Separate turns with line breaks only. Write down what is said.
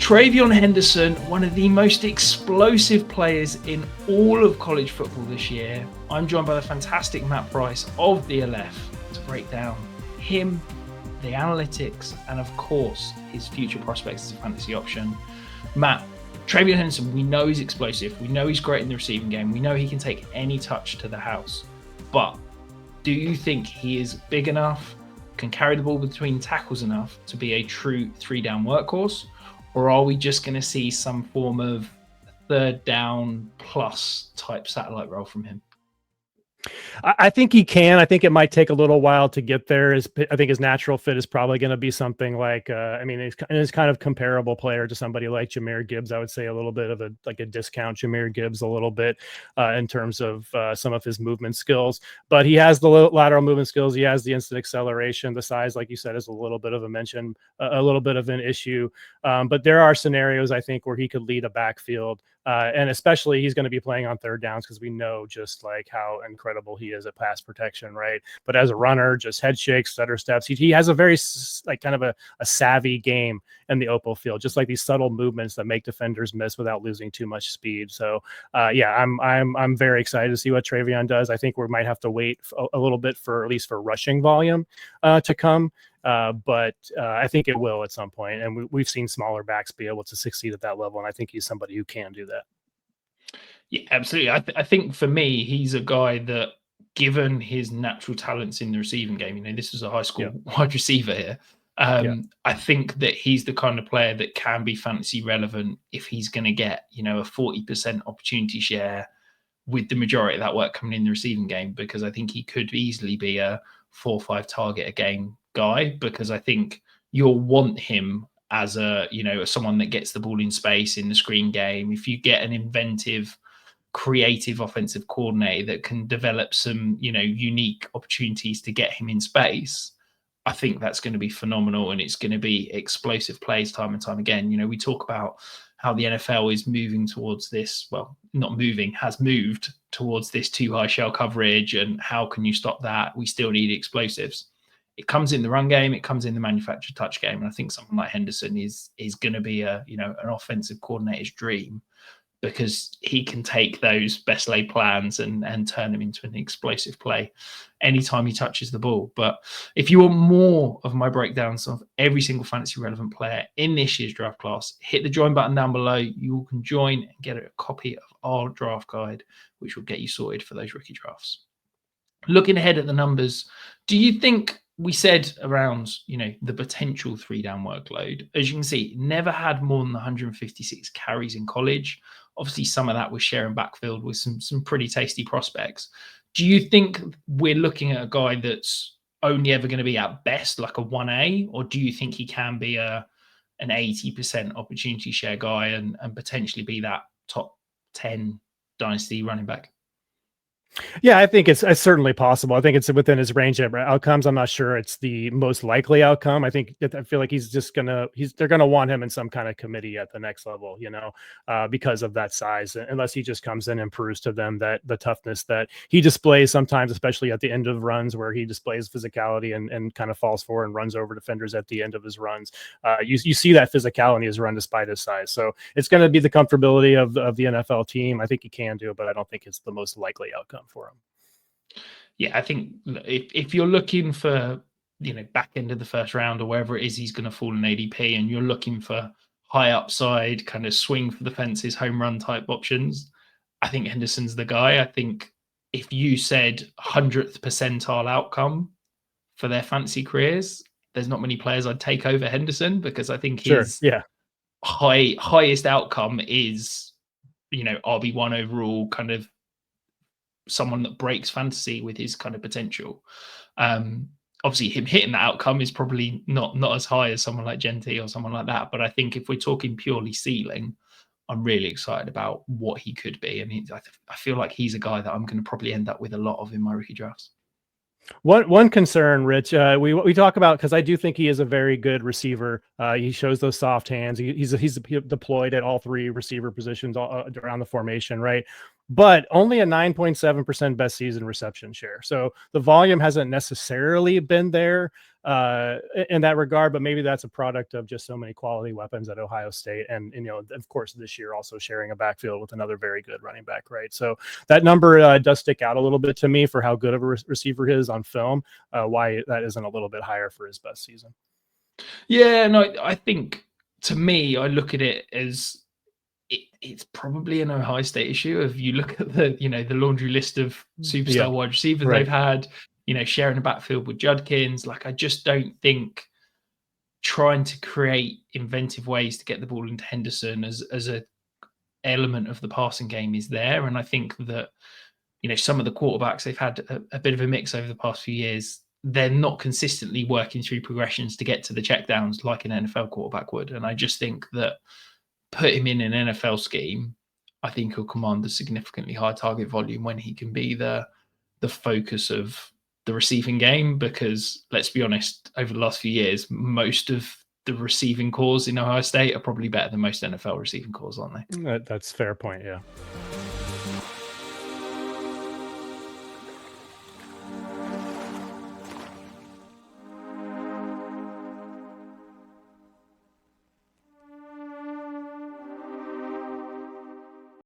Treveyon Henderson, one of the most explosive players in all of college football this year. I'm joined by the fantastic Matt Price of the LF to break down him, the analytics, and of course, his future prospects as a fantasy option. Matt, Treveyon Henderson, we know he's explosive. We know he's great in the receiving game. We know he can take any touch to the house. But do you think he is big enough, can carry the ball between tackles enough to be a true three-down workhorse? Or are we just going to see some form of third down plus type satellite role from him?
I think he can. I think it might take a little while to get there. I think his natural fit is probably going to be something like, he's kind of comparable player to somebody like Jahmyr Gibbs. I would say a little bit of a discount Jahmyr Gibbs a little bit in terms of some of his movement skills. But he has the lateral movement skills. He has the instant acceleration. The size, like you said, is a little bit of a little bit of an issue. But there are scenarios, I think, where he could lead a backfield. And especially he's going to be playing on third downs because we know just like how incredible he is at pass protection, right? But as a runner, just head shakes, stutter steps. He has a very kind of a savvy game in the open field, just like these subtle movements that make defenders miss without losing too much speed. So I'm very excited to see what Treveyon does. I think we might have to wait a little bit for at least for rushing volume to come. But I think it will at some point. And we've seen smaller backs be able to succeed at that level. And I think he's somebody who can do that.
Yeah, absolutely. I think for me, he's a guy that, given his natural talents in the receiving game, this is a high school wide receiver here. I think that he's the kind of player that can be fantasy relevant if he's going to get, a 40% opportunity share with the majority of that work coming in the receiving game, because I think he could easily be a 4 or 5 target a game guy, because I think you'll want him as someone that gets the ball in space in the screen game. If you get an inventive, creative offensive coordinator that can develop some, unique opportunities to get him in space, I think that's going to be phenomenal, and it's going to be explosive plays time and time again. We talk about how the NFL is moving towards this, has moved towards this too high shell coverage, and how can you stop that? We still need explosives. It comes in the run game, it comes in the manufactured touch game, and I think someone like Henderson is going to be an offensive coordinator's dream, because he can take those best laid plans and turn them into an explosive play anytime he touches the ball. But if you want more of my breakdowns of every single fantasy relevant player in this year's draft class, hit the join button down below. You can join and get a copy of our draft guide, which will get you sorted for those rookie drafts. Looking ahead at the numbers, do you think we said around, the potential 3-down workload? As you can see, never had more than 156 carries in college. Obviously, some of that was sharing backfield with some pretty tasty prospects. Do you think we're looking at a guy that's only ever going to be at best like a 1A, or do you think he can be an 80% opportunity share guy and potentially be that top 10 dynasty running back?
Yeah, I think it's certainly possible. I think it's within his range of outcomes. I'm not sure it's the most likely outcome. I feel like they're gonna want him in some kind of committee at the next level, because of that size, unless he just comes in and proves to them that the toughness that he displays sometimes, especially at the end of runs where he displays physicality and kind of falls forward and runs over defenders at the end of his runs. You see that physicality in his run despite his size. So it's going to be the comfortability of the NFL team. I think he can do it, but I don't think it's the most likely outcome for him.
Yeah, I think if you're looking for, back end of the first round or wherever it is he's going to fall in ADP, and you're looking for high upside, kind of swing for the fences, home run type options, I think Henderson's the guy. I think if you said 100th percentile outcome for their fantasy careers, there's not many players I'd take over Henderson, because I think his highest outcome is, RB1 overall, kind of someone that breaks fantasy with his kind of potential. Obviously him hitting that outcome is probably not as high as someone like Gentry or someone like that, but I think if we're talking purely ceiling, I'm really excited about what he could be. And I feel like he's a guy that I'm going to probably end up with a lot of in my rookie drafts.
One concern, Rich, we talk about, because I do think he is a very good receiver. He shows those soft hands. He's deployed at all 3 receiver positions around the formation, right? but only a 9.7% best season reception share. So the volume hasn't necessarily been there in that regard, but maybe that's a product of just so many quality weapons at Ohio State. And, of course, this year also sharing a backfield with another very good running back, right? So that number does stick out a little bit to me for how good of a receiver he is on film, why that isn't a little bit higher for his best season.
Yeah, no, I think, to me, I look at it as it's probably an Ohio State issue. If you look at the laundry list of superstar wide receivers they've had, sharing a backfield with Judkins, like, I just don't think trying to create inventive ways to get the ball into Henderson as a element of the passing game is there. And I think that some of the quarterbacks, they've had a bit of a mix over the past few years. They're not consistently working through progressions to get to the checkdowns like an NFL quarterback would. And I just think that put him in an NFL scheme, I think he'll command a significantly higher target volume when he can be the focus of the receiving game. Because let's be honest, over the last few years, most of the receiving cores in Ohio State are probably better than most NFL receiving cores, aren't they?
That's a fair point. Yeah.